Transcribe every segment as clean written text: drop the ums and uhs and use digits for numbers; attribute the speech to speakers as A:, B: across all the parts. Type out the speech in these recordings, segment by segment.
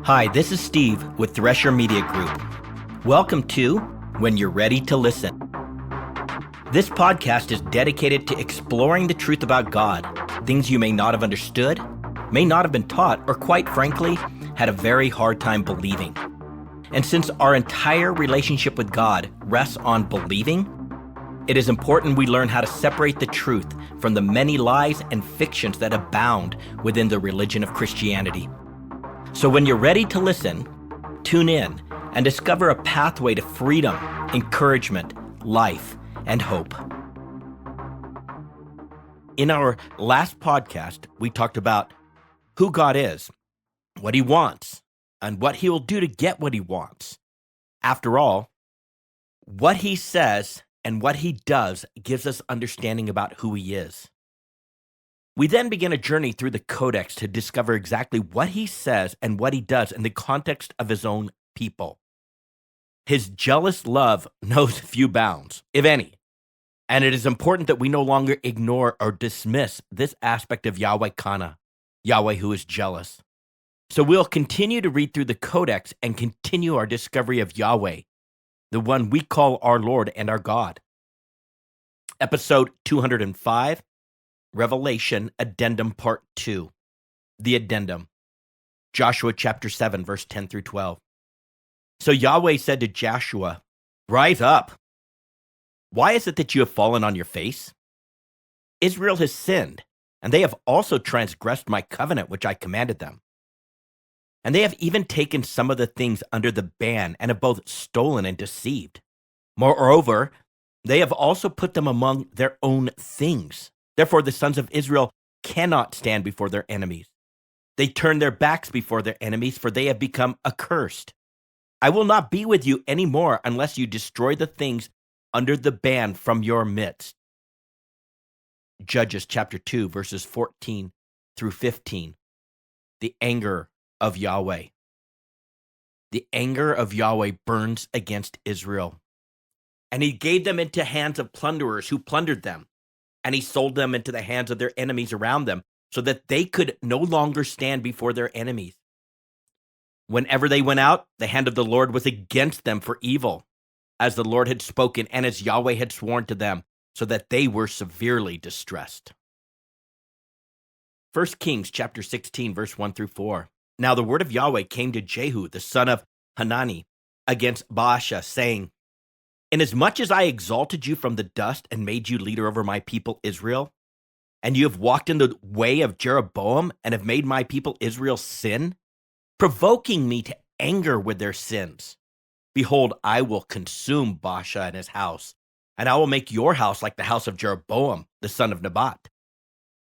A: Hi, this is Steve with Thresher Media Group. Welcome to When You're Ready to Listen. This podcast is dedicated to exploring the truth about God, things you may not have understood, may not have been taught, or quite frankly, had a very hard time believing. And since our entire relationship with God rests on believing, it is important we learn how to separate the truth from the many lies and fictions that abound within the religion of Christianity. So when you're ready to listen, tune in and discover a pathway to freedom, encouragement, life, and hope. In our last podcast, we talked about who God is, what he wants, and what he will do to get what he wants. After all, what he says and what he does gives us understanding about who he is. We then begin a journey through the Codex to discover exactly what he says and what he does in the context of his own people. His jealous love knows few bounds, if any, and it is important that we no longer ignore or dismiss this aspect of Yahweh Qanna, Yahweh who is jealous. So we'll continue to read through the Codex and continue our discovery of Yahweh, the one we call our Lord and our God. Episode 205, Revelation Addendum Part 2, the Addendum, Joshua chapter 7, verse 10 through 12. So Yahweh said to Joshua, "Rise up. Why is it that you have fallen on your face? Israel has sinned, and they have also transgressed my covenant which I commanded them. And they have even taken some of the things under the ban and have both stolen and deceived. Moreover, they have also put them among their own things. Therefore, the sons of Israel cannot stand before their enemies. They turn their backs before their enemies, for they have become accursed. I will not be with you any more unless you destroy the things under the ban from your midst." Judges chapter 2, verses 14 through 15. The anger of Yahweh. The anger of Yahweh burns against Israel. And he gave them into hands of plunderers who plundered them. And he sold them into the hands of their enemies around them, so that they could no longer stand before their enemies. Whenever they went out, the hand of the Lord was against them for evil, as the Lord had spoken and as Yahweh had sworn to them, so that they were severely distressed. 1 Kings chapter 16, verse 1 through 4. Now the word of Yahweh came to Jehu, the son of Hanani, against Baasha, saying, "Inasmuch as I exalted you from the dust and made you leader over my people Israel, and you have walked in the way of Jeroboam and have made my people Israel sin, provoking me to anger with their sins, behold, I will consume Baasha and his house, and I will make your house like the house of Jeroboam, the son of Nebat.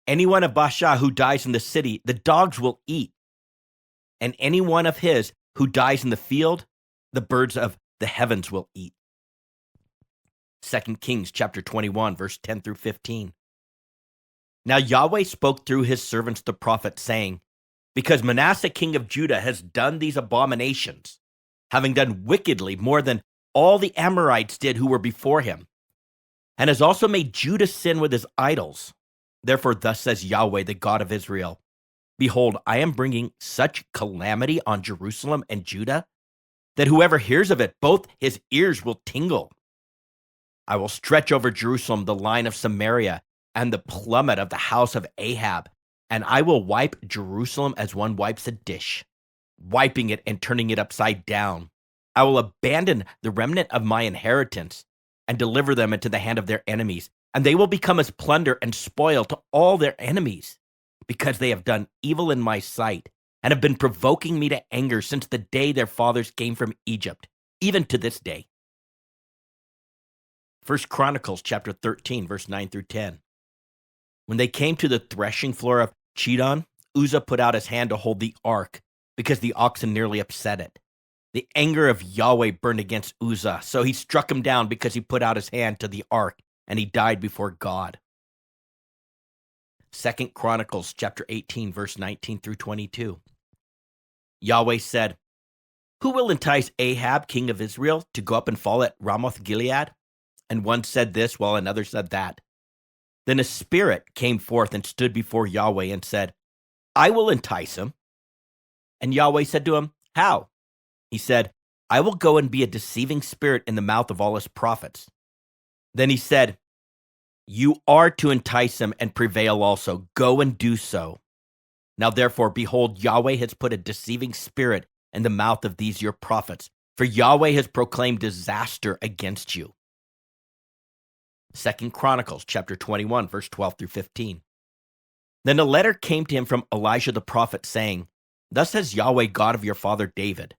A: Anyone of Baasha who dies in the city, the dogs will eat, and any one of his who dies in the field, the birds of the heavens will eat." 2 Kings chapter 21, verse 10 through 15. Now Yahweh spoke through his servants the prophets, saying, "Because Manasseh king of Judah has done these abominations, having done wickedly more than all the Amorites did who were before him, and has also made Judah sin with his idols. Therefore thus says Yahweh, the God of Israel, behold, I am bringing such calamity on Jerusalem and Judah, that whoever hears of it, both his ears will tingle. I will stretch over Jerusalem the line of Samaria and the plummet of the house of Ahab, and I will wipe Jerusalem as one wipes a dish, wiping it and turning it upside down. I will abandon the remnant of my inheritance and deliver them into the hand of their enemies, and they will become as plunder and spoil to all their enemies, because they have done evil in my sight and have been provoking me to anger since the day their fathers came from Egypt, even to this day." 1 Chronicles chapter 13, verse 9 through 10. When they came to the threshing floor of Chidon, Uzzah put out his hand to hold the ark, because the oxen nearly upset it. The anger of Yahweh burned against Uzzah, so he struck him down because he put out his hand to the ark, and he died before God. 2 Chronicles chapter 18, verse 19 through 22. Yahweh said, "Who will entice Ahab, king of Israel, to go up and fall at Ramoth Gilead?" And one said this, while another said that. Then a spirit came forth and stood before Yahweh and said, "I will entice him." And Yahweh said to him, How? He said, I will go and be a deceiving spirit in the mouth of all his prophets. Then he said, you are to entice him and prevail also. Go and do so. Now therefore, behold, Yahweh has put a deceiving spirit in the mouth of these your prophets, for Yahweh has proclaimed disaster against you. 2 Chronicles chapter 21, verse 12 through 15. Then a letter came to him from Elijah the prophet, saying, thus says Yahweh, God of your father David,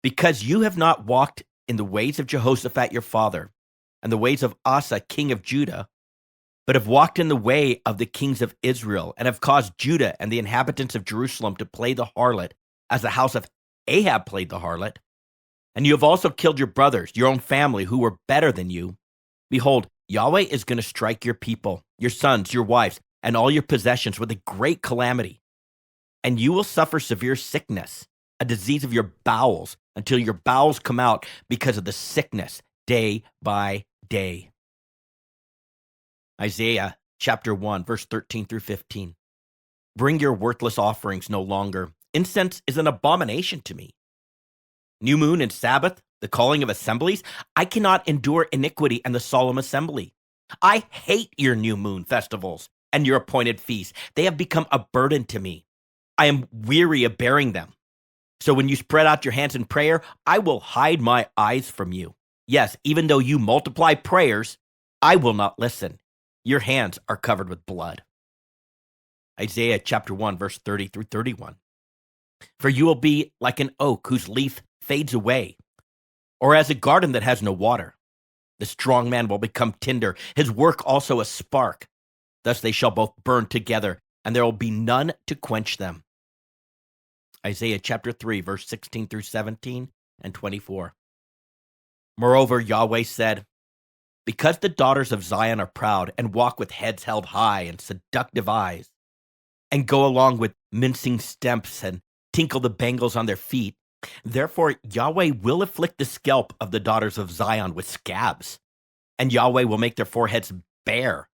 A: because you have not walked in the ways of Jehoshaphat your father, and the ways of Asa king of Judah, but have walked in the way of the kings of Israel, and have caused Judah and the inhabitants of Jerusalem to play the harlot, as the house of Ahab played the harlot, and you have also killed your brothers, your own family, who were better than you, behold, Yahweh is going to strike your people, your sons, your wives, and all your possessions with a great calamity. And you will suffer severe sickness, a disease of your bowels, until your bowels come out because of the sickness day by day. Isaiah chapter 1, verse 13 through 15. Bring your worthless offerings no longer. Incense is an abomination to me. New moon and Sabbath, the calling of assemblies. I cannot endure iniquity and the solemn assembly. I hate your new moon festivals and your appointed feasts. They have become a burden to me. I am weary of bearing them. So when you spread out your hands in prayer, I will hide my eyes from you. Yes, even though you multiply prayers, I will not listen. Your hands are covered with blood. Isaiah chapter 1, verse 30 through 31. For you will be like an oak whose leaf fades away, or as a garden that has no water. The strong man will become tinder, his work also a spark. Thus they shall both burn together, and there will be none to quench them. Isaiah chapter 3, verse 16 through 17 and 24. Moreover, Yahweh said, because the daughters of Zion are proud and walk with heads held high and seductive eyes, and go along with mincing steps and tinkle the bangles on their feet, therefore Yahweh will afflict the scalp of the daughters of Zion with scabs, and Yahweh will make their foreheads bare.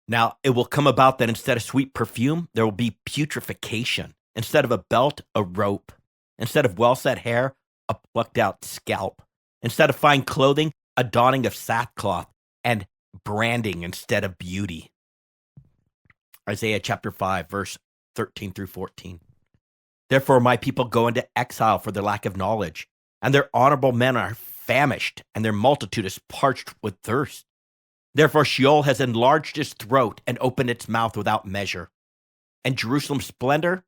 A: Now it will come about that instead of sweet perfume, there will be putrefaction. Instead of a belt, a rope. Instead of well-set hair, a plucked-out scalp. Instead of fine clothing, a donning of sackcloth, and branding instead of beauty. Isaiah chapter 5, verse 13 through 14. Therefore my people go into exile for their lack of knowledge, and their honorable men are famished, and their multitude is parched with thirst. Therefore Sheol has enlarged its throat and opened its mouth without measure. And Jerusalem's splendor,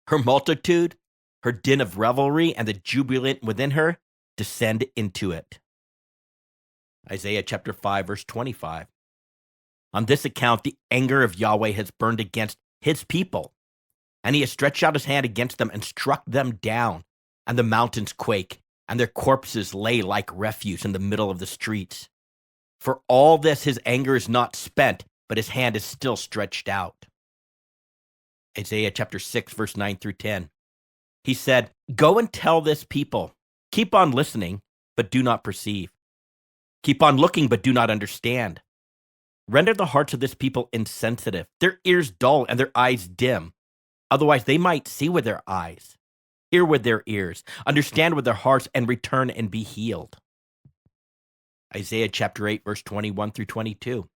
A: her multitude, her din of revelry, and the jubilant within her, descend into it. Isaiah chapter 5, verse 25. On this account, the anger of Yahweh has burned against his people, and he has stretched out his hand against them and struck them down, and the mountains quake, and their corpses lay like refuse in the middle of the streets. For all this, his anger is not spent, but his hand is still stretched out. Isaiah chapter 6, verse 9 through 10. He said, go and tell this people, keep on listening, but do not perceive. Keep on looking, but do not understand. Render the hearts of this people insensitive, their ears dull, and their eyes dim. Otherwise they might see with their eyes, hear with their ears, understand with their hearts, and return and be healed. Isaiah chapter 8, verse 21 through 22.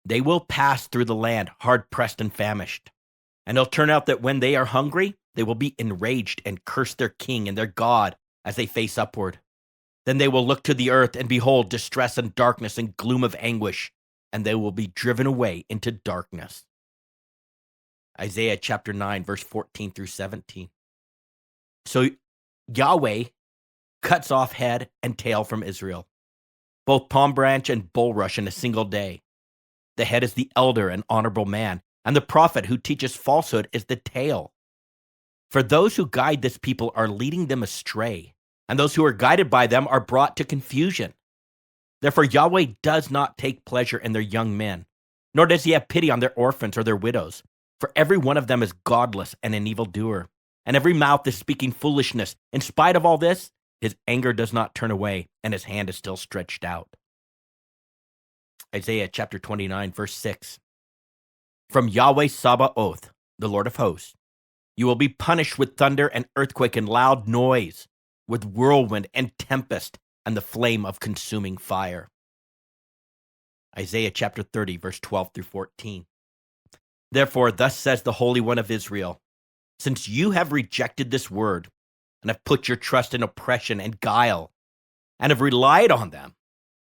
A: They will pass through the land hard-pressed and famished. And it'll turn out that when they are hungry, they will be enraged and curse their king and their God as they face upward. Then they will look to the earth and behold distress and darkness and gloom of anguish, and they will be driven away into darkness. Isaiah chapter 9, verse 14 through 17. So Yahweh cuts off head and tail from Israel, both palm branch and bulrush in a single day. The head is the elder and honorable man, and the prophet who teaches falsehood is the tail. For those who guide this people are leading them astray, and those who are guided by them are brought to confusion. Therefore Yahweh does not take pleasure in their young men, nor does he have pity on their orphans or their widows. For every one of them is godless and an evildoer, and every mouth is speaking foolishness. In spite of all this, his anger does not turn away, and his hand is still stretched out. Isaiah chapter 29, verse 6. From Yahweh Sabaoth, the Lord of hosts, You will be punished with thunder and earthquake and loud noise, with whirlwind and tempest and the flame of consuming fire. Isaiah chapter 30, verse 12 through 14. Therefore, thus says the Holy One of Israel, since you have rejected this word and have put your trust in oppression and guile and have relied on them,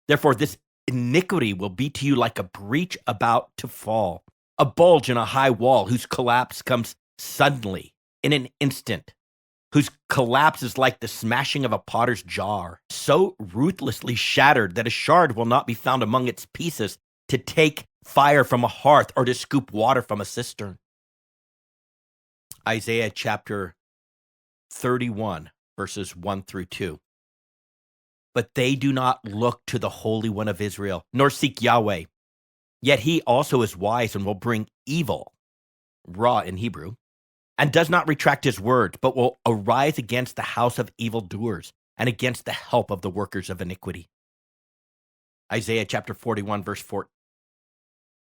A: therefore this iniquity will be to you like a breach about to fall, a bulge in a high wall whose collapse comes suddenly in an instant, whose collapse is like the smashing of a potter's jar, so ruthlessly shattered that a shard will not be found among its pieces to take fire from a hearth or to scoop water from a cistern. Isaiah chapter 31, verses 1 through 2. But they do not look to the Holy One of Israel, nor seek Yahweh. Yet he also is wise and will bring evil, ra in Hebrew, and does not retract his words, but will arise against the house of evildoers and against the help of the workers of iniquity. Isaiah chapter 41, verse 4.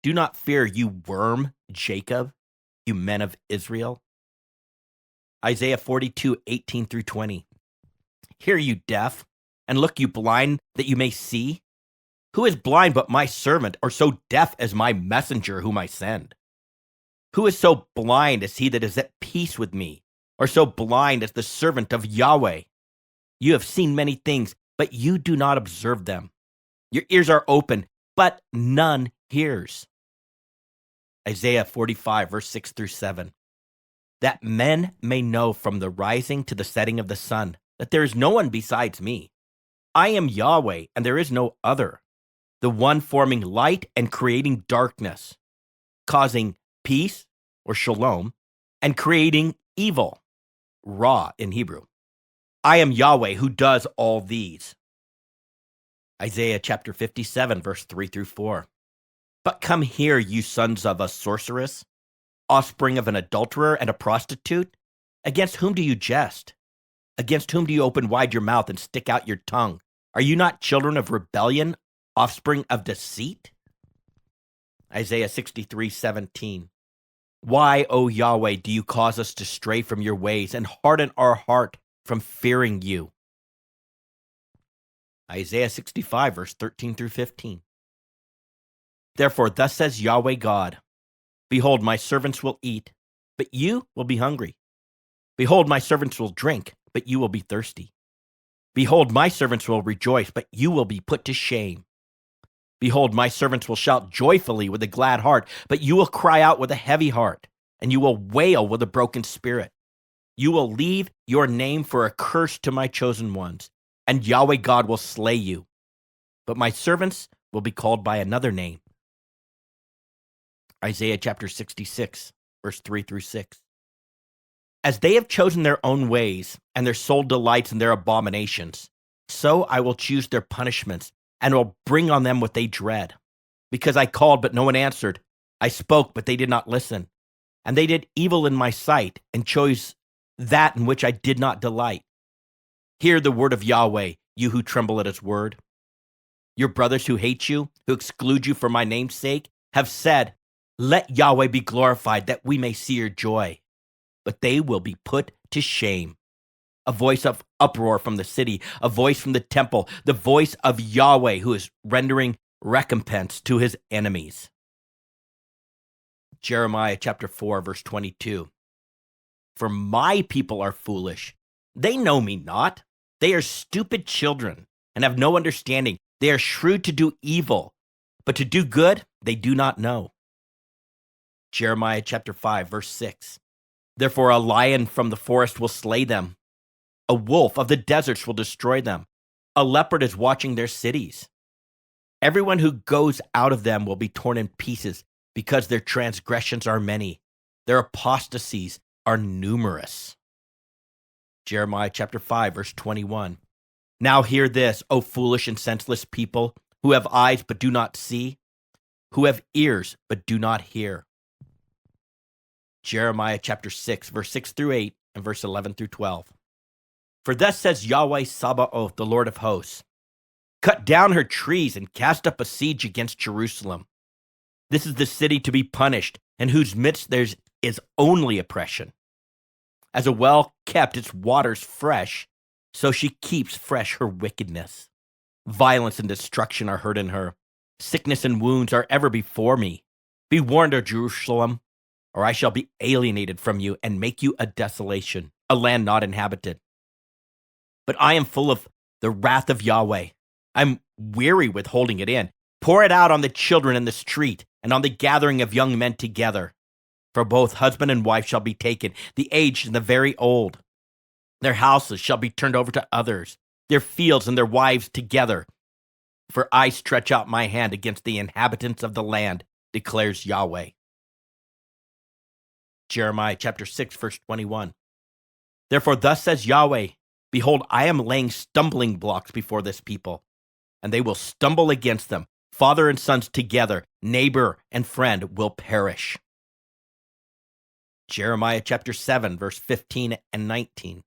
A: Do not fear, you worm, Jacob, you men of Israel. Isaiah 42, 18 through 20. Hear, you deaf, and look, you blind, that you may see. Who is blind but my servant, or so deaf as my messenger whom I send? Who is so blind as he that is at peace with me, or so blind as the servant of Yahweh? You have seen many things, but you do not observe them. Your ears are open, but none hears. Isaiah 45, verse 6 through 7. That men may know from the rising to the setting of the sun that there is no one besides me. I am Yahweh, and there is no other, the one forming light and creating darkness, causing peace, or shalom, and creating evil, ra in Hebrew. I am Yahweh who does all these. Isaiah chapter 57, verse 3 through 4. But come here, you sons of a sorceress, offspring of an adulterer and a prostitute. Against whom do you jest? Against whom do you open wide your mouth and stick out your tongue? Are you not children of rebellion, offspring of deceit? Isaiah 63, 17. Why, O Yahweh, do you cause us to stray from your ways and harden our heart from fearing you? Isaiah 65, verse 13 through 15. Therefore, thus says Yahweh God, behold, my servants will eat, but you will be hungry. Behold, my servants will drink, but you will be thirsty. Behold, my servants will rejoice, but you will be put to shame. Behold, my servants will shout joyfully with a glad heart, but you will cry out with a heavy heart, and you will wail with a broken spirit. You will leave your name for a curse to my chosen ones, and Yahweh God will slay you. But my servants will be called by another name. Isaiah chapter 66, verse 3 through 6. As they have chosen their own ways, and their soul delights in their abominations, so I will choose their punishments, and will bring on them what they dread. Because I called, but no one answered. I spoke, but they did not listen. And they did evil in my sight, and chose that in which I did not delight. Hear the word of Yahweh, you who tremble at his word. Your brothers who hate you, who exclude you for my name's sake, have said, let Yahweh be glorified, that we may see your joy. But they will be put to shame. A voice of uproar from the city, a voice from the temple, the voice of Yahweh who is rendering recompense to his enemies. Jeremiah chapter 4, verse 22. For my people are foolish. They know me not. They are stupid children and have no understanding. They are shrewd to do evil, but to do good they do not know. Jeremiah chapter 5, verse 6. Therefore a lion from the forest will slay them. A wolf of the deserts will destroy them. A leopard is watching their cities. Everyone who goes out of them will be torn in pieces, because their transgressions are many. Their apostasies are numerous. Jeremiah chapter 5, verse 21. Now hear this, O foolish and senseless people, who have eyes but do not see, who have ears but do not hear. Jeremiah chapter 6, verse 6 through 8, and verse 11 through 12. For thus says Yahweh Sabaoth, the Lord of hosts, cut down her trees and cast up a siege against Jerusalem. This is the city to be punished, in whose midst there is only oppression. As a well kept its waters fresh, so she keeps fresh her wickedness. Violence and destruction are heard in her. Sickness and wounds are ever before me. Be warned, O Jerusalem, or I shall be alienated from you and make you a desolation, a land not inhabited. But I am full of the wrath of Yahweh. I'm weary with holding it in. Pour it out on the children in the street and on the gathering of young men together. For both husband and wife shall be taken, the aged and the very old. Their houses shall be turned over to others, their fields and their wives together. For I stretch out my hand against the inhabitants of the land, declares Yahweh. Jeremiah chapter 6, verse 21. Therefore thus says Yahweh, behold, I am laying stumbling blocks before this people, and they will stumble against them. Father and sons together, neighbor and friend will perish. Jeremiah chapter 7, verse 15 and 19.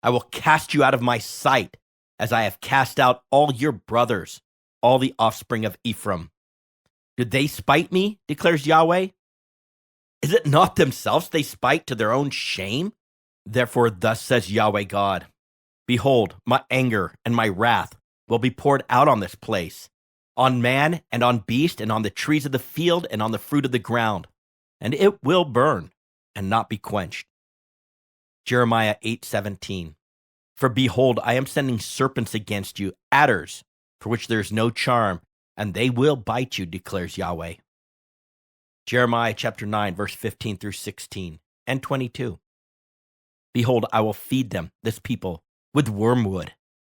A: I will cast you out of my sight, as I have cast out all your brothers, all the offspring of Ephraim. Did they spite me, declares Yahweh? Is it not themselves they spite to their own shame? Therefore thus says Yahweh God, behold, my anger and my wrath will be poured out on this place, on man and on beast and on the trees of the field and on the fruit of the ground, and it will burn and not be quenched. Jeremiah 8:17. For behold, I am sending serpents against you, adders, for which there is no charm, and they will bite you, declares Yahweh. Jeremiah chapter 9, verse 15 through 16 and 22. Behold, I will feed them, this people, with wormwood,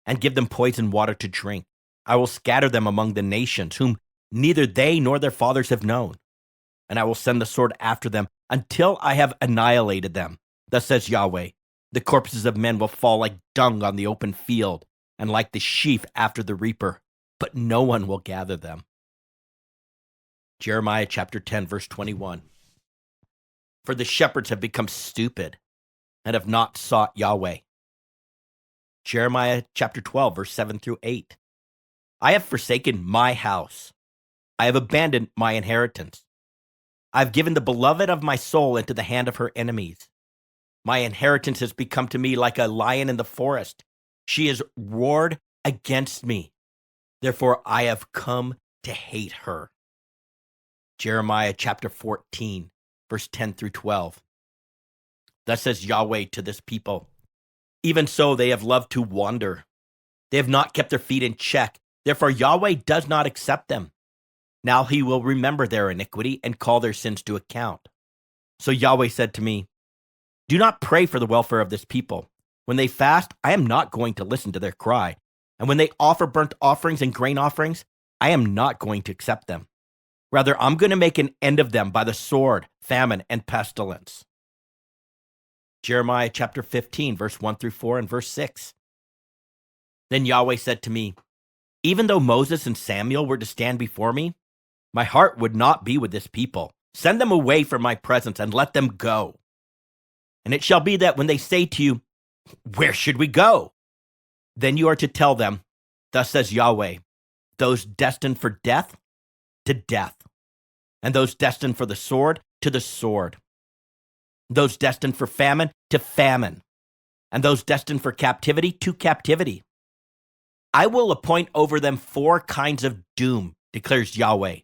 A: and give them poison water to drink. I will scatter them among the nations, whom neither they nor their fathers have known. And I will send the sword after them until I have annihilated them. Thus says Yahweh, the corpses of men will fall like dung on the open field, and like the sheaf after the reaper, but no one will gather them. Jeremiah chapter 10, verse 21. For the shepherds have become stupid, and have not sought Yahweh. Jeremiah chapter 12, verse 7 through 8. I have forsaken my house. I have abandoned my inheritance. I have given the beloved of my soul into the hand of her enemies. My inheritance has become to me like a lion in the forest. She has roared against me. Therefore I have come to hate her. Jeremiah chapter 14, verse 10 through 12. Thus says Yahweh to this people, even so they have loved to wander. They have not kept their feet in check. Therefore Yahweh does not accept them. Now he will remember their iniquity and call their sins to account. So Yahweh said to me, do not pray for the welfare of this people. When they fast, I am not going to listen to their cry. And when they offer burnt offerings and grain offerings, I am not going to accept them. Rather, I'm going to make an end of them by the sword, famine, and pestilence. Jeremiah chapter 15, verse 1 through 4 and verse 6. Then Yahweh said to me, even though Moses and Samuel were to stand before me, my heart would not be with this people. Send them away from my presence and let them go. And it shall be that when they say to you, where should we go? Then you are to tell them, thus says Yahweh, those destined for death, to death. And those destined for the sword, to the sword. Those destined for famine, to famine. And those destined for captivity, to captivity. I will appoint over them 4 kinds of doom, declares Yahweh.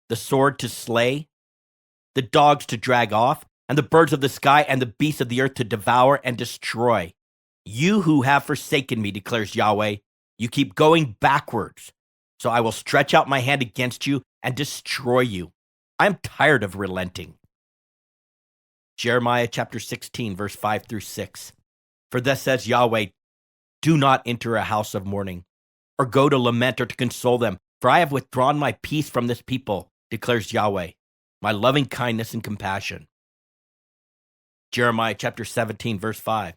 A: The sword to slay, the dogs to drag off, and the birds of the sky and the beasts of the earth to devour and destroy. You who have forsaken me, declares Yahweh, you keep going backwards. So I will stretch out my hand against you and destroy you. I am tired of relenting. Jeremiah chapter 16, verse 5 through 6. For thus says Yahweh, do not enter a house of mourning, or go to lament or to console them, for I have withdrawn my peace from this people, declares Yahweh, my loving kindness and compassion. Jeremiah chapter 17, verse 5.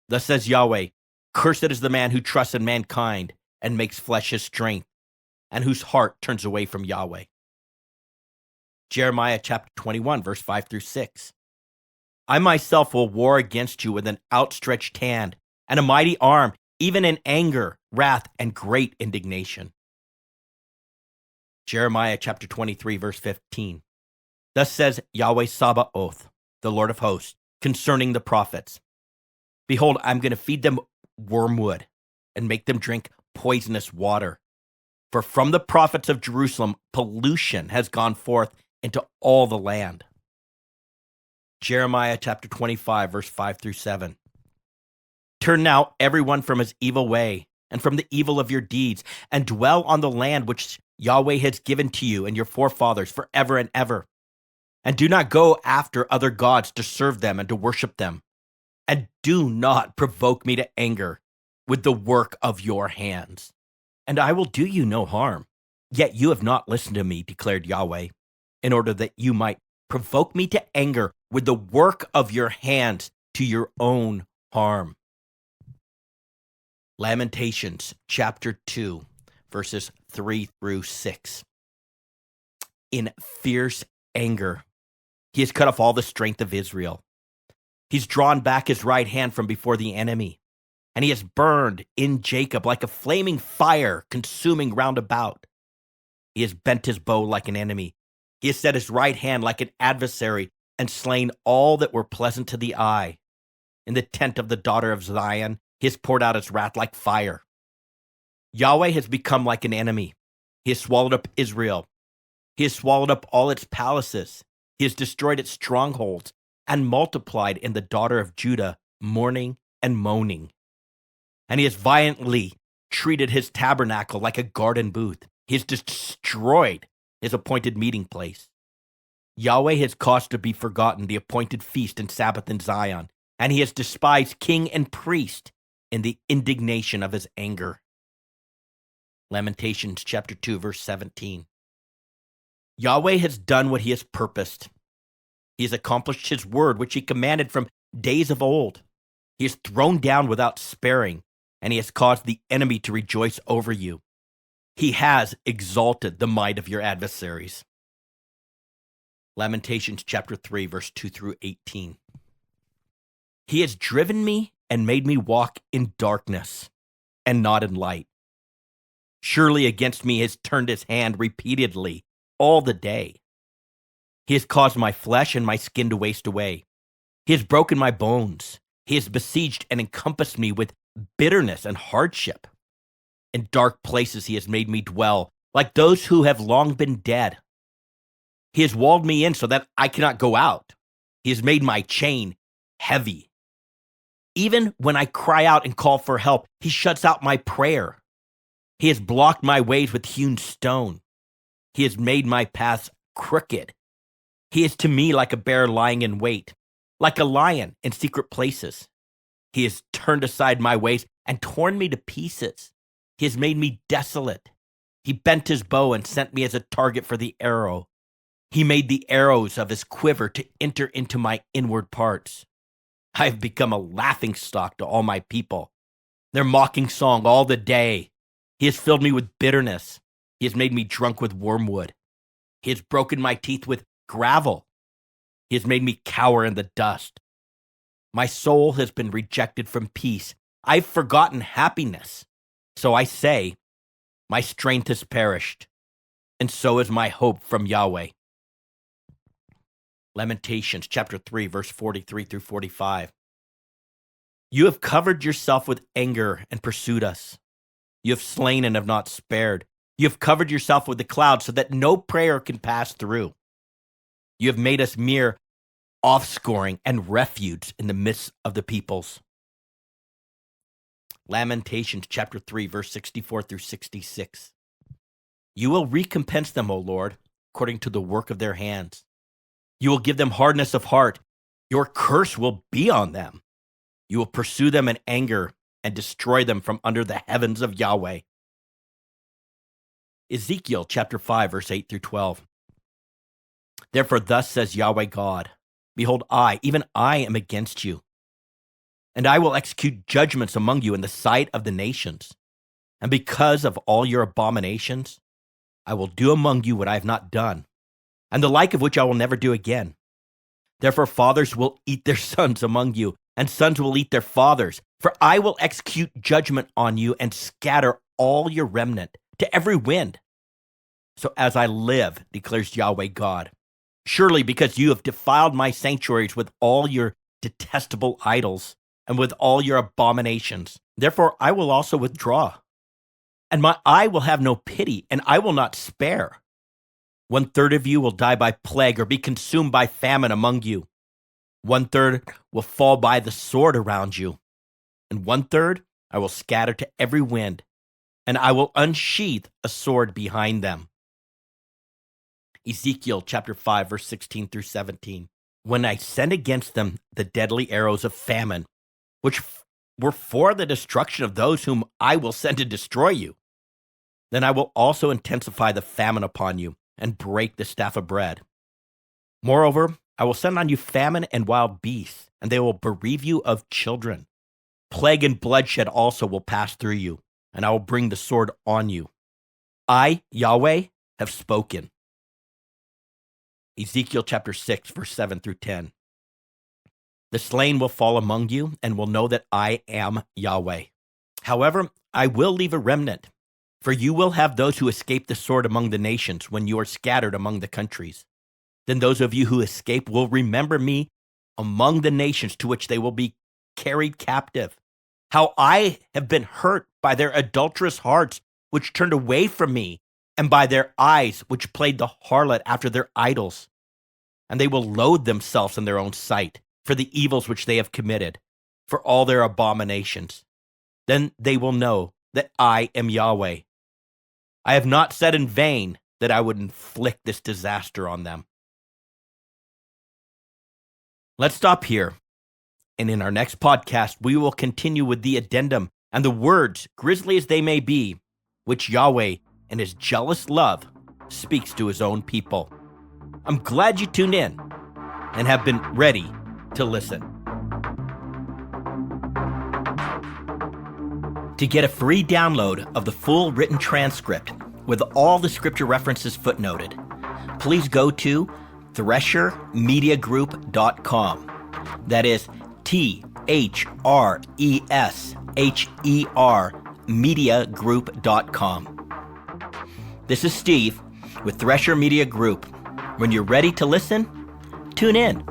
A: Thus says Yahweh, cursed is the man who trusts in mankind and makes flesh his strength, and whose heart turns away from Yahweh. Jeremiah chapter 21, verse 5 through 6. I myself will war against you with an outstretched hand and a mighty arm, even in anger, wrath, and great indignation. Jeremiah chapter 23, verse 15. Thus says Yahweh Sabaoth, the Lord of hosts, concerning the prophets. Behold, I'm going to feed them wormwood and make them drink poisonous water. For from the prophets of Jerusalem, pollution has gone forth into all the land. Jeremiah chapter 25, verse 5 through 7. Turn now everyone from his evil way and from the evil of your deeds, and dwell on the land which Yahweh has given to you and your forefathers forever and ever. And do not go after other gods to serve them and to worship them. And do not provoke me to anger with the work of your hands. And I will do you no harm. Yet you have not listened to me, declared Yahweh, in order that you might provoke me to anger with the work of your hands to your own harm. Lamentations chapter 2, verses 3 through 6. In fierce anger, he has cut off all the strength of Israel. He's drawn back his right hand from before the enemy, and he has burned in Jacob like a flaming fire consuming round about. He has bent his bow like an enemy. He has set his right hand like an adversary and slain all that were pleasant to the eye. In the tent of the daughter of Zion, he has poured out his wrath like fire. Yahweh has become like an enemy. He has swallowed up Israel. He has swallowed up all its palaces. He has destroyed its strongholds and multiplied in the daughter of Judah mourning and moaning. And he has violently treated his tabernacle like a garden booth. He has destroyed his appointed meeting place. Yahweh has caused to be forgotten the appointed feast and Sabbath in Zion, and he has despised king and priest in the indignation of his anger. Lamentations chapter 2, verse 17. Yahweh has done what he has purposed. He has accomplished his word, which he commanded from days of old. He has thrown down without sparing, and he has caused the enemy to rejoice over you. He has exalted the might of your adversaries. Lamentations chapter 3, verse 2 through 18. He has driven me and made me walk in darkness and not in light. Surely against me he has turned his hand repeatedly all the day. He has caused my flesh and my skin to waste away. He has broken my bones. He has besieged and encompassed me with bitterness and hardship. In dark places he has made me dwell, like those who have long been dead. He has walled me in so that I cannot go out. He has made my chain heavy. Even when I cry out and call for help, he shuts out my prayer. He has blocked my ways with hewn stone. He has made my paths crooked. He is to me like a bear lying in wait, like a lion in secret places. He has turned aside my ways and torn me to pieces. He has made me desolate. He bent his bow and sent me as a target for the arrow. He made the arrows of his quiver to enter into my inward parts. I have become a laughingstock to all my people, their mocking song all the day. He has filled me with bitterness. He has made me drunk with wormwood. He has broken my teeth with gravel. He has made me cower in the dust. My soul has been rejected from peace. I've forgotten happiness. So I say, my strength has perished, and so is my hope from Yahweh. Lamentations chapter 3, verse 43 through 45. You have covered yourself with anger and pursued us. You have slain and have not spared. You have covered yourself with the cloud so that no prayer can pass through. You have made us mere offscoring and refuge in the midst of the peoples. Lamentations chapter 3, verse 64 through 66. You will recompense them, O Lord, according to the work of their hands. You will give them hardness of heart. Your curse will be on them. You will pursue them in anger and destroy them from under the heavens of Yahweh. Ezekiel chapter 5, verse 8 through 12. Therefore thus says Yahweh God, behold, I, even I am against you, and I will execute judgments among you in the sight of the nations. And because of all your abominations, I will do among you what I have not done, and the like of which I will never do again. Therefore fathers will eat their sons among you, and sons will eat their fathers. For I will execute judgment on you and scatter all your remnant to every wind. So as I live, declares Yahweh God, surely because you have defiled my sanctuaries with all your detestable idols and with all your abominations. Therefore I will also withdraw, and my eye will have no pity, and I will not spare. 1/3 of you will die by plague or be consumed by famine among you. 1/3 will fall by the sword around you, and 1/3 I will scatter to every wind, and I will unsheath a sword behind them. Ezekiel chapter 5, verse 16 through 17. When I send against them the deadly arrows of famine, which were for the destruction of those whom I will send to destroy you, then I will also intensify the famine upon you and break the staff of bread. Moreover, I will send on you famine and wild beasts, and they will bereave you of children. Plague and bloodshed also will pass through you, and I will bring the sword on you. I, Yahweh, have spoken. Ezekiel chapter 6, verse 7 through 10. The slain will fall among you and will know that I am Yahweh. However, I will leave a remnant, for you will have those who escape the sword among the nations when you are scattered among the countries. Then those of you who escape will remember me among the nations to which they will be carried captive. How I have been hurt by their adulterous hearts, which turned away from me, and by their eyes, which played the harlot after their idols. And they will loathe themselves in their own sight for the evils which they have committed, for all their abominations. Then they will know that I am Yahweh. I have not said in vain that I would inflict this disaster on them. Let's stop here. And in our next podcast, we will continue with the addendum and the words, grisly as they may be, which Yahweh, in his jealous love, speaks to his own people. I'm glad you tuned in and have been ready to listen. To get a free download of the full written transcript with all the scripture references footnoted, please go to threshermediagroup.com. That is THRESHER mediagroup.com. This is Steve with Thresher Media Group. When you're ready to listen, tune in.